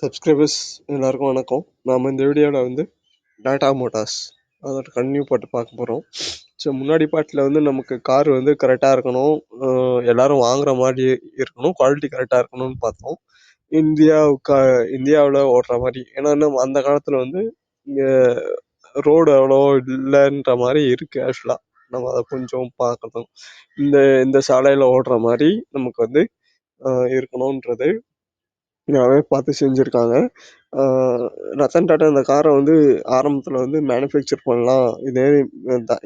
Subscribers எல்லாருக்கும் வணக்கம். நாம் இந்த வீடியோவில் வந்து டாடா மோட்டார்ஸ் அதோட கன்டினியூ பாட்டு பார்க்க போகிறோம். ஸோ முன்னாடி பாட்டில் வந்து நமக்கு கார் வந்து கரெக்டாக இருக்கணும், எல்லாரும் வாங்குற மாதிரி இருக்கணும், குவாலிட்டி கரெக்டாக இருக்கணும்னு பார்த்தோம். இந்தியாவில் ஓடுற மாதிரி. ஏன்னா அந்த காலத்தில் வந்து இங்கே ரோடு அவ்வளோ இல்லைன்ற மாதிரி இருக்குது. ஆக்சுவலாக நம்ம அதை கொஞ்சம் பார்க்கணும். இந்த இந்த சாலையில் ஓடுற மாதிரி நமக்கு வந்து இருக்கணுன்றது பார்த்து செஞ்சுருக்காங்க. ரத்தன் டாட்டா இந்த காரை வந்து ஆரம்பத்தில் வந்து மேனுஃபேக்சர் பண்ணலாம், இதே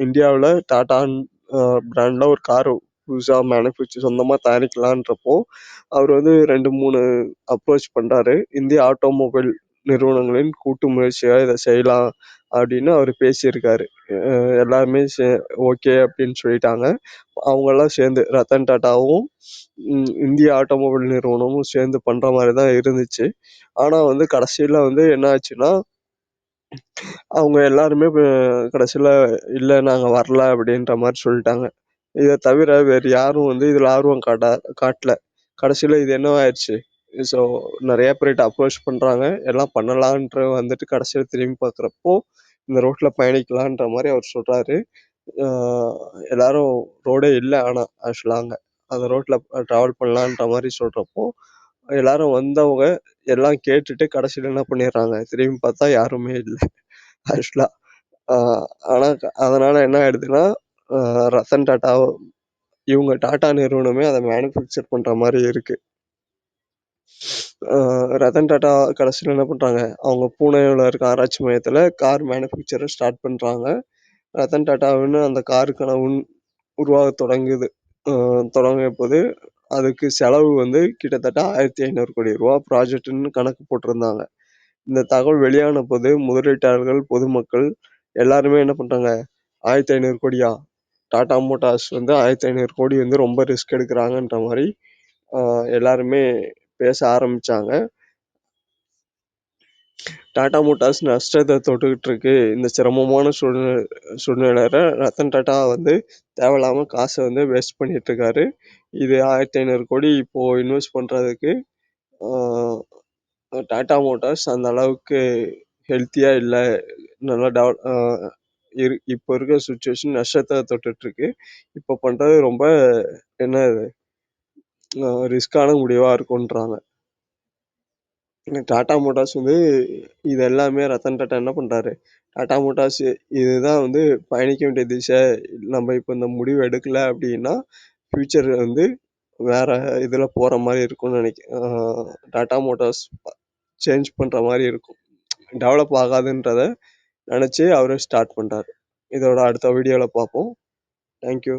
இந்தியாவில் டாட்டான் பிராண்டில் ஒரு கார் புதுசாக மேனுஃபேக்சர் சொந்தமாக தயாரிக்கலான்றப்போ அவர் வந்து 2-3 அப்ரோச் பண்ணுறாரு. இந்திய ஆட்டோமொபைல் நிறுவனங்களின் கூட்டு முயற்சியாக இதை செய்யலாம் அப்படின்னு அவர் பேசியிருக்காரு. எல்லாருமே ஓகே அப்படின்னு சொல்லிட்டாங்க. அவங்கெல்லாம் சேர்ந்து ரத்தன் டாட்டாவும் இந்திய ஆட்டோமொபைல் நிறுவனமும் சேர்ந்து பண்ற மாதிரி தான் இருந்துச்சு. ஆனா வந்து கடைசியில வந்து என்ன ஆச்சுன்னா, அவங்க எல்லாருமே கடைசியில இல்ல நாங்க வரல அப்படின்ற மாதிரி சொல்லிட்டாங்க. இதை தவிர வேறு யாரும் வந்து இதுல ஆர்வம் காட்டல. கடைசியில இது என்ன ஆயிடுச்சு, ஸோ நிறைய பேர்கிட்ட அப்ரோச் பண்றாங்க, எல்லாம் பண்ணலான்ற வந்துட்டு கடைசியில திரும்பி பார்க்குறப்போ இந்த ரோட்ல பயணிக்கலான்ற மாதிரி அவர் சொல்றாரு. எல்லாரும் ரோடே இல்லை, ஆனா ஆக்சுவலா அந்த ரோட்ல டிராவல் பண்ணலான்ற மாதிரி சொல்றப்போ எல்லாரும் வந்தவங்க எல்லாம் கேட்டுட்டு கடைசியில என்ன பண்ணிடுறாங்க, திரும்பி பார்த்தா யாருமே இல்லை ஆக்சுவலா. ஆனா அதனால என்ன ஆயிடுதுன்னா, ரத்தன் டாட்டா இவங்க டாடா நிறுவனமே அதை மேனுஃபேக்சர் பண்ற மாதிரி இருக்கு. ரத்தன் டாட்டா கடைசியில் என்ன பண்றாங்க, அவங்க பூனேவில் இருக்க ஆராய்ச்சி மையத்துல கார் மேனுஃபேக்சரை ஸ்டார்ட் பண்றாங்க. ரத்தன் டாட்டாவுன்னு அந்த காருக்கான உருவாக தொடங்கிய போது அதுக்கு செலவு வந்து கிட்டத்தட்ட 1500 கோடி ரூபா ப்ராஜெக்ட்னு கணக்கு போட்டிருந்தாங்க. இந்த தகவல் வெளியான போது முதலீட்டாளர்கள், பொதுமக்கள் எல்லாருமே என்ன பண்றாங்க, 1500 கோடியா, டாடா மோட்டார்ஸ் வந்து 1500 கோடி வந்து ரொம்ப ரிஸ்க் எடுக்கிறாங்கன்ற மாதிரி எல்லாருமே பேச ஆரம்பிச்சாங்க. டாடா மோட்டார்ஸ் நஷ்டத்தை தொட்டுக்கிட்டு இருக்கு. இந்த சிரமமான சூழ்நிலையில ரத்தன் டாட்டா வந்து தேவையில்லாம காசை வந்து வேஸ்ட் பண்ணிட்டு இருக்காரு. இது 1500 கோடி இப்போ இன்வெஸ்ட் பண்றதுக்கு டாடா மோட்டார்ஸ் அந்த அளவுக்கு ஹெல்த்தியா இல்லை, நல்லா இப்போ இருக்க சுச்சுவேஷன் நஷ்டத்தை தொட்டுட்டு இருக்கு. இப்போ பண்றது ரொம்ப என்ன ரிஸ்கான முடிவா இருக்கும்ன்றாங்க. டாடா மோட்டார்ஸ் வந்து இது எல்லாமே ரத்தன் டாட்டா என்ன பண்றாரு, டாடா மோட்டார்ஸ் இதுதான் வந்து பயணிக்க வேண்டிய திசை, நம்ம இப்போ இந்த முடிவு எடுக்கல அப்படின்னா ஃபியூச்சர் வந்து வேற இதுல போற மாதிரி இருக்கும்னு நினைக்கிறேன். டாடா மோட்டார்ஸ் சேஞ்ச் பண்ற மாதிரி இருக்கும், டெவலப் ஆகாதுன்றத நினைச்சு அவரு ஸ்டார்ட் பண்றாரு. இதோட அடுத்த வீடியோல பார்ப்போம். தேங்க்யூ.